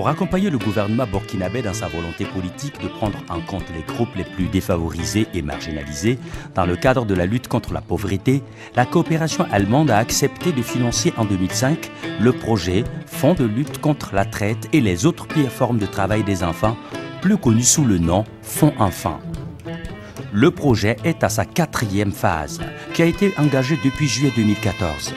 Pour accompagner le gouvernement burkinabé dans sa volonté politique de prendre en compte les groupes les plus défavorisés et marginalisés dans le cadre de la lutte contre la pauvreté, la coopération allemande a accepté de financer en 2005 le projet Fonds de lutte contre la traite et les autres pires formes de travail des enfants, plus connu sous le nom Fonds Enfants. Le projet est à sa 4e phase, qui a été engagée depuis juillet 2014.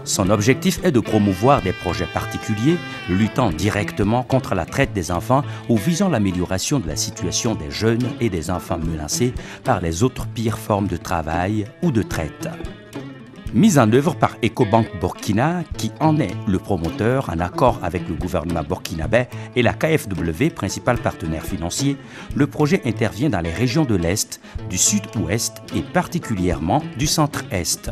Son objectif est de promouvoir des projets particuliers luttant directement contre la traite des enfants ou visant l'amélioration de la situation des jeunes et des enfants menacés par les autres pires formes de travail ou de traite. Mise en œuvre par Ecobank Burkina, qui en est le promoteur en accord avec le gouvernement burkinabé et la KfW, principal partenaire financier, le projet intervient dans les régions de l'Est, du Sud-Ouest et particulièrement du Centre-Est.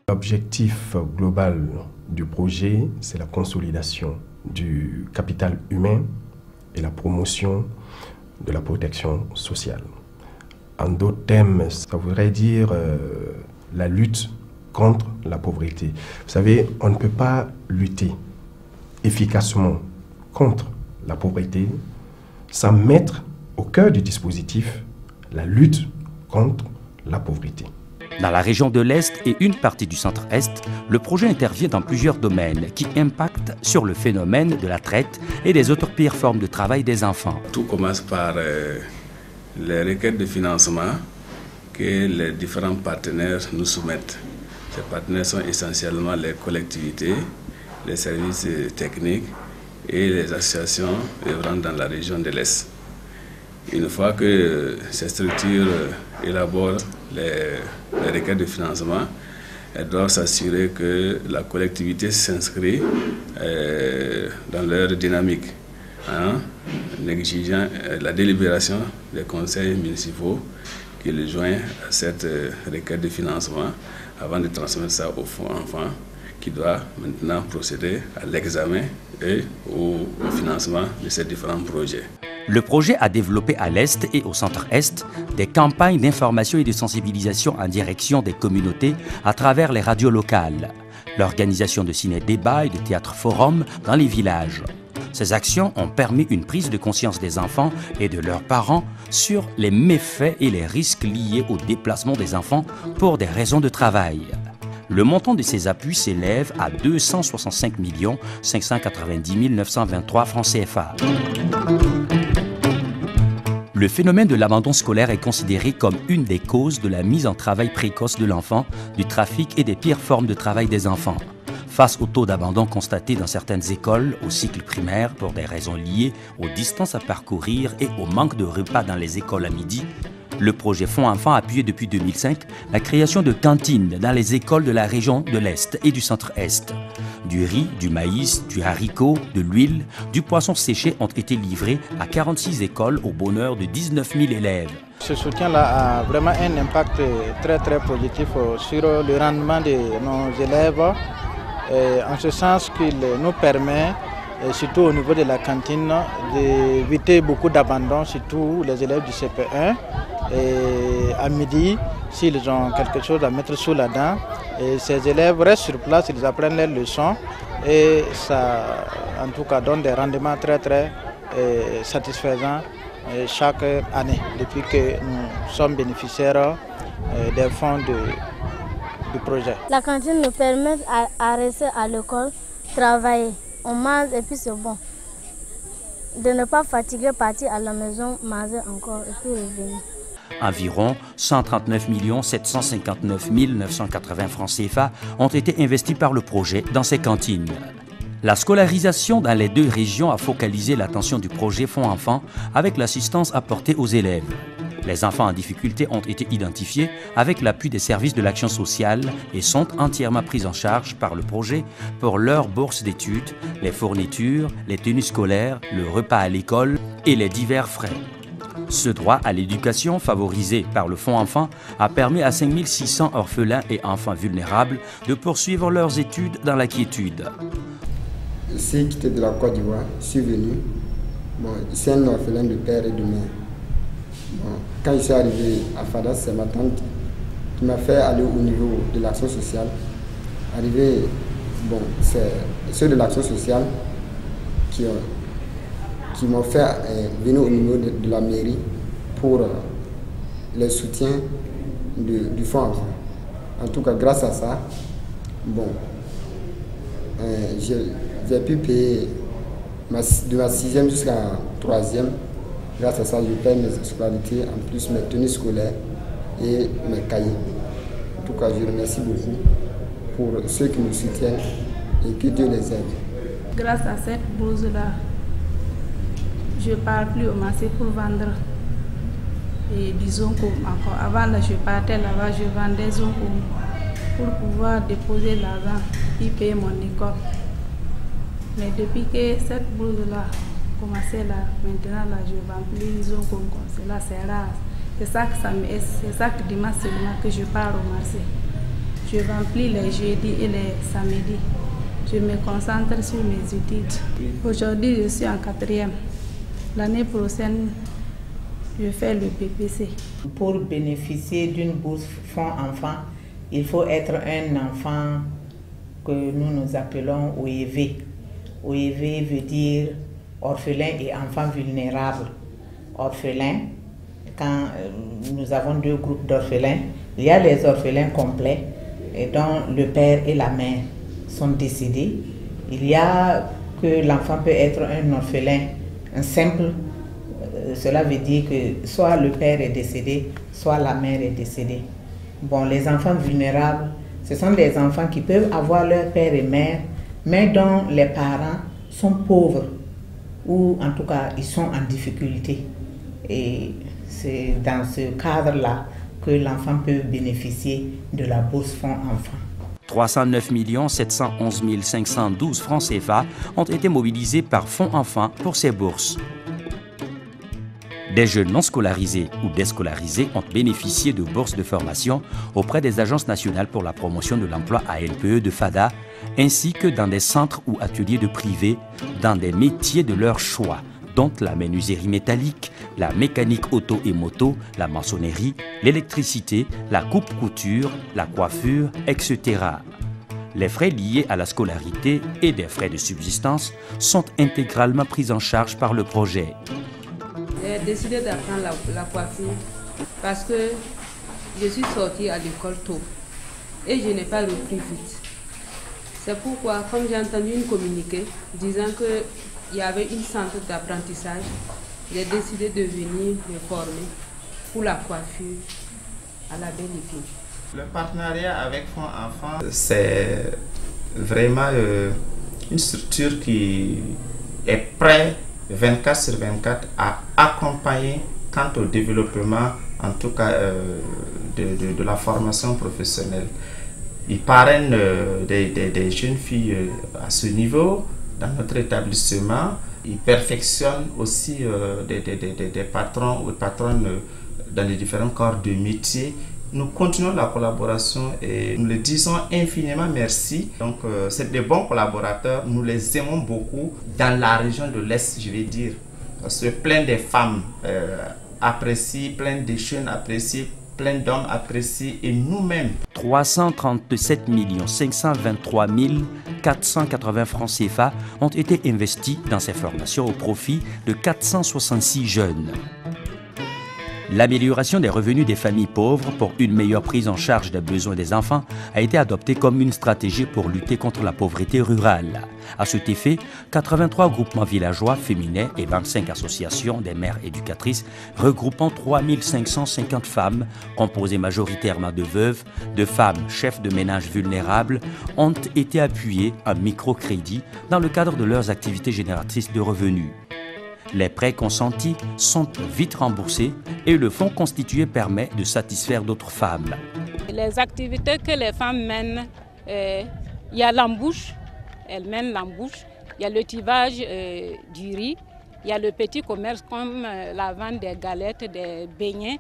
L'objectif global du projet, c'est la consolidation du capital humain et la promotion de la protection sociale. En d'autres termes, ça voudrait dire la lutte contre la pauvreté. Vous savez, on ne peut pas lutter efficacement contre la pauvreté sans mettre au cœur du dispositif la lutte contre la pauvreté. Dans la région de l'Est et une partie du Centre-Est, le projet intervient dans plusieurs domaines qui impactent sur le phénomène de la traite et des autres pires formes de travail des enfants. Tout commence par les requêtes de financement que les différents partenaires nous soumettent. Ces partenaires sont essentiellement les collectivités, les services techniques et les associations œuvrant dans la région de l'Est. Une fois que ces structures élaborent les requêtes de financement, elles doivent s'assurer que la collectivité s'inscrit dans leur dynamique, en exigeant la délibération des conseils municipaux qui les joignent à cette requête de financement avant de transmettre ça au Fonds Enfants qui doit maintenant procéder à l'examen et au financement de ces différents projets. Le projet a développé à l'Est et au Centre-Est des campagnes d'information et de sensibilisation en direction des communautés à travers les radios locales, l'organisation de ciné-débats et de théâtre-forums dans les villages. Ces actions ont permis une prise de conscience des enfants et de leurs parents sur les méfaits et les risques liés au déplacement des enfants pour des raisons de travail. Le montant de ces appuis s'élève à 265 590 923 francs CFA. Le phénomène de l'abandon scolaire est considéré comme une des causes de la mise en travail précoce de l'enfant, du trafic et des pires formes de travail des enfants. Face au taux d'abandon constaté dans certaines écoles au cycle primaire pour des raisons liées aux distances à parcourir et au manque de repas dans les écoles à midi, le projet Fonds Enfants a appuyé depuis 2005 la création de cantines dans les écoles de la région de l'Est et du Centre-Est. Du riz, du maïs, du haricot, de l'huile, du poisson séché ont été livrés à 46 écoles au bonheur de 19 000 élèves. Ce soutien-là a vraiment un impact très positif sur le rendement de nos élèves, en ce sens qu'il nous permet, surtout au niveau de la cantine, d'éviter beaucoup d'abandon, surtout les élèves du CP1. Et à midi, s'ils ont quelque chose à mettre sous la dent, et ces élèves restent sur place, ils apprennent leurs leçons et ça, en tout cas, donne des rendements très satisfaisants chaque année, depuis que nous sommes bénéficiaires des fonds du projet. La cantine nous permet à rester à l'école, travailler, on mange et puis c'est bon. De ne pas fatiguer, partir à la maison, manger encore et puis revenir. Environ 139 759 980 francs CFA ont été investis par le projet dans ces cantines. La scolarisation dans les deux régions a focalisé l'attention du projet Fonds Enfants avec l'assistance apportée aux élèves. Les enfants en difficulté ont été identifiés avec l'appui des services de l'action sociale et sont entièrement pris en charge par le projet pour leur bourse d'études, les fournitures, les tenues scolaires, le repas à l'école et les divers frais. Ce droit à l'éducation, favorisé par le Fonds Enfants, a permis à 5 600 orphelins et enfants vulnérables de poursuivre leurs études dans la quiétude. Je suis quitté de la Côte d'Ivoire, je suis venu. C'est un orphelin de père et de mère. Quand je suis arrivé à Fadas, c'est ma tante qui m'a fait aller au niveau de l'action sociale. C'est ceux de l'action sociale qui m'ont fait venir au niveau de la mairie pour le soutien du fonds enfant. En tout cas, grâce à ça, bon, j'ai pu payer de ma 6e jusqu'à la 3e. Grâce à ça, je paye mes scolarités, en plus mes tenues scolaires et mes cahiers. En tout cas, je remercie beaucoup pour ceux qui nous soutiennent et que Dieu les aide. Grâce à cette bourse-là, je ne pars plus au marché pour vendre et du zonko encore. Avant, là, je partais là-bas, je vendais zonko pour pouvoir déposer l'argent et payer mon école. Mais depuis que cette bourse-là a commencé là, maintenant là, je ne vends plus zonko. C'est là, c'est rare. C'est ça que dimanche seulement que je pars au marché. Je vends plus les jeudis et les samedis. Je me concentre sur mes études. Aujourd'hui, je suis en 4e. L'année prochaine, je fais le PPC. Pour bénéficier d'une bourse fonds enfant, il faut être un enfant que nous appelons OEV. OEV veut dire orphelin et enfant vulnérable. Orphelin, quand nous avons 2 groupes d'orphelins, il y a les orphelins complets et dont le père et la mère sont décédés. Il y a que l'enfant peut être un orphelin, un simple. Cela veut dire que soit le père est décédé, soit la mère est décédée. Bon, les enfants vulnérables, ce sont des enfants qui peuvent avoir leur père et mère, mais dont les parents sont pauvres ou en tout cas ils sont en difficulté. Et c'est dans ce cadre-là que l'enfant peut bénéficier de la bourse fonds enfants. 309 711 512 francs CFA ont été mobilisés par Fonds Enfants pour ces bourses. Des jeunes non scolarisés ou déscolarisés ont bénéficié de bourses de formation auprès des agences nationales pour la promotion de l'emploi ANPE de FADA, ainsi que dans des centres ou ateliers de privés dans des métiers de leur choix, dont la menuiserie métallique, la mécanique auto et moto, la maçonnerie, l'électricité, la coupe-couture, la coiffure, etc. Les frais liés à la scolarité et des frais de subsistance sont intégralement pris en charge par le projet. J'ai décidé d'apprendre la coiffure parce que je suis sortie à l'école tôt et je n'ai pas repris vite. C'est pourquoi, comme j'ai entendu une communiqué disant qu'il y avait une centre d'apprentissage, j'ai décidé de venir me former pour la coiffure à la Belle Épine. Le partenariat avec Fonds Enfants, c'est vraiment une structure qui est prête 24 sur 24 à accompagner quant au développement, en tout cas de la formation professionnelle. Ils parrainent des jeunes filles à ce niveau dans notre établissement. Ils perfectionnent aussi des patrons ou patronnes dans les différents corps de métier. Nous continuons la collaboration et nous les disons infiniment merci. Donc c'est des bons collaborateurs, nous les aimons beaucoup dans la région de l'Est, je vais dire. Parce que plein de femmes apprécient, plein de jeunes apprécient, plein d'hommes apprécient et nous-mêmes. 337 523 480 francs CFA ont été investis dans ces formations au profit de 466 jeunes. L'amélioration des revenus des familles pauvres pour une meilleure prise en charge des besoins des enfants a été adoptée comme une stratégie pour lutter contre la pauvreté rurale. À cet effet, 83 groupements villageois féminins et 25 associations des mères éducatrices regroupant 3550 femmes, composées majoritairement de veuves, de femmes chefs de ménage vulnérables, ont été appuyées en microcrédit dans le cadre de leurs activités génératrices de revenus. Les prêts consentis sont vite remboursés et le fonds constitué permet de satisfaire d'autres femmes. Les activités que les femmes mènent, il y a l'embouche, elles mènent l'embouche, il y a le tivage du riz, il y a le petit commerce comme la vente des galettes, des beignets,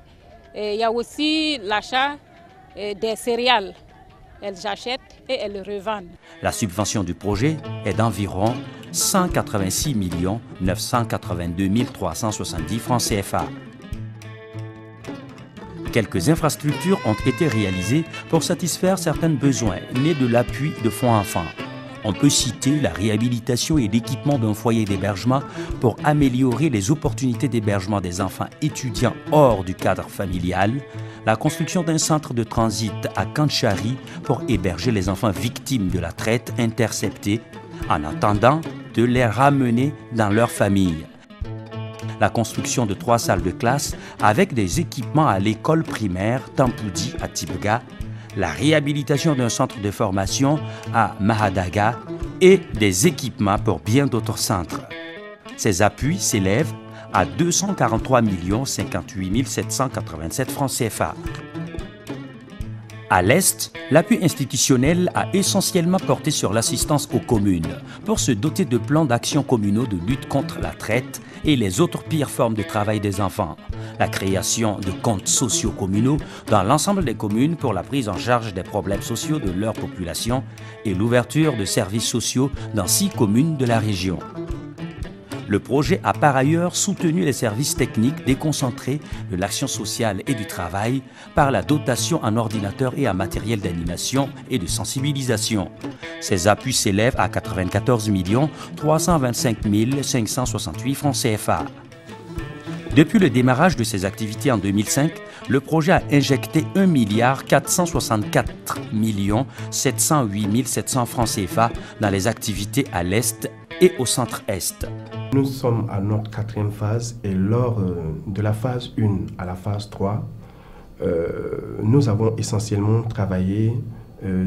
et il y a aussi l'achat des céréales. Elles achètent et elles revendent. La subvention du projet est d'environ 186 982 370 francs CFA. Quelques infrastructures ont été réalisées pour satisfaire certains besoins nés de l'appui de Fonds Enfants. On peut citer la réhabilitation et l'équipement d'un foyer d'hébergement pour améliorer les opportunités d'hébergement des enfants étudiants hors du cadre familial, la construction d'un centre de transit à Kantchari pour héberger les enfants victimes de la traite interceptés en attendant de les ramener dans leur famille. La construction de 3 salles de classe avec des équipements à l'école primaire Tampoudi à Tibga, la réhabilitation d'un centre de formation à Mahadaga et des équipements pour bien d'autres centres. Ces appuis s'élèvent à 243 58 787 francs CFA. À l'Est, l'appui institutionnel a essentiellement porté sur l'assistance aux communes pour se doter de plans d'action communaux de lutte contre la traite et les autres pires formes de travail des enfants, la création de comptes sociaux communaux dans l'ensemble des communes pour la prise en charge des problèmes sociaux de leur population et l'ouverture de services sociaux dans 6 communes de la région. Le projet a par ailleurs soutenu les services techniques déconcentrés de l'action sociale et du travail par la dotation en ordinateurs et en matériel d'animation et de sensibilisation. Ces appuis s'élèvent à 94 325 568 francs CFA. Depuis le démarrage de ces activités en 2005, le projet a injecté 1 464 708 700 francs CFA dans les activités à l'Est et au centre-Est. Nous sommes à notre 4e phase et lors de la phase 1 à la phase 3, nous avons essentiellement travaillé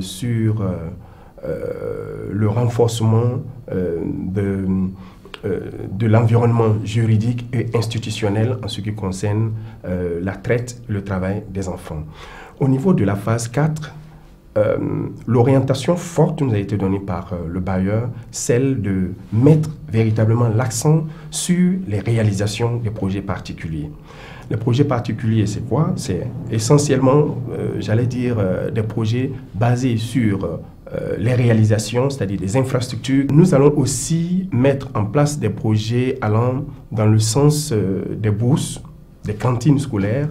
sur le renforcement de l'environnement juridique et institutionnel en ce qui concerne la traite, le travail des enfants. Au niveau de la phase 4, l'orientation forte nous a été donnée par le bailleur, celle de mettre véritablement l'accent sur les réalisations des projets particuliers. Les projets particuliers, c'est quoi? C'est essentiellement, j'allais dire, des projets basés sur les réalisations, c'est-à-dire des infrastructures. Nous allons aussi mettre en place des projets allant dans le sens des bourses, des cantines scolaires,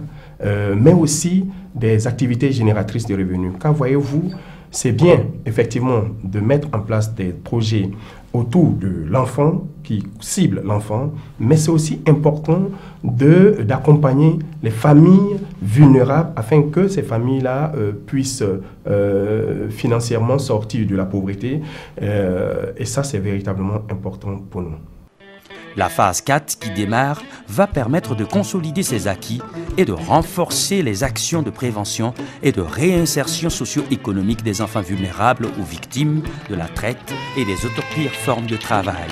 mais aussi des activités génératrices de revenus. Car voyez-vous, c'est bien effectivement de mettre en place des projets autour de l'enfant, qui ciblent l'enfant, mais c'est aussi important d'accompagner les familles vulnérables afin que ces familles-là puissent financièrement sortir de la pauvreté. Et ça, c'est véritablement important pour nous. La phase 4 qui démarre va permettre de consolider ces acquis et de renforcer les actions de prévention et de réinsertion socio-économique des enfants vulnérables ou victimes de la traite et des autres pires formes de travail.